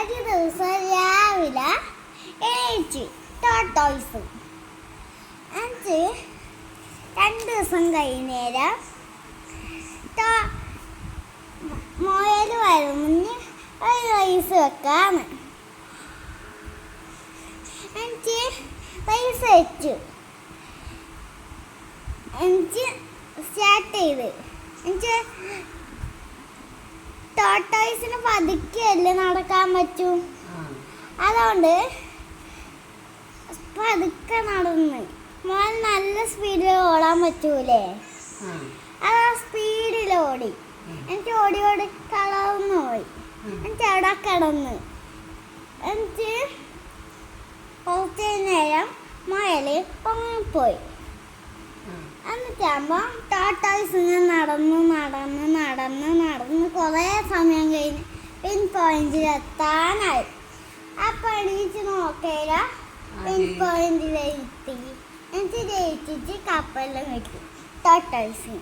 ഒരു ദിവസം രാവിലെ എണീച്ചു ടോട്ടോയ്സ്. എന്നിട്ട് 2 ദിവസം കഴിഞ്ഞേരം മുയൽ വരുന്ന ഒരു റൈസ് വെക്കാന്ന്. എന്നിട്ട് റൈസ് വെച്ചു. എന്നിട്ട് സ്റ്റാർട്ട് ചെയ്ത്. എന്നിട്ട് ടോട്ടോയ്സിന് പതുക്കെയല്ലേ നടക്കാൻ പറ്റൂ. അതുകൊണ്ട് പതുക്കെ നടന്ന്. മോൻ നല്ല സ്പീഡിൽ ഓടാൻ പറ്റൂലേ, അത് ആ സ്പീഡിൽ ഓടി. എനിക്ക് ഓടി കളർന്നു പോയി. എനിക്ക് അവിടെ കിടന്ന്. എനിക്ക് കുറച്ച് നേരം മുയൽ പൊങ്ങിപ്പോയി. എന്നിട്ടാകുമ്പോൾ ടോട്ടോയ്സ് നടന്ന് കുറേ സമയം കഴിഞ്ഞ് പിൻ പോയിന്റിൽ എത്താനായി. അപ്പം എണീച്ച് നോക്കിയില്ല, പിൻ പോയിന്റിലെത്തി. എനിക്ക് ജയിച്ചിട്ട് കപ്പെല്ലാം കിട്ടി ടോട്ടോയ്സിന്.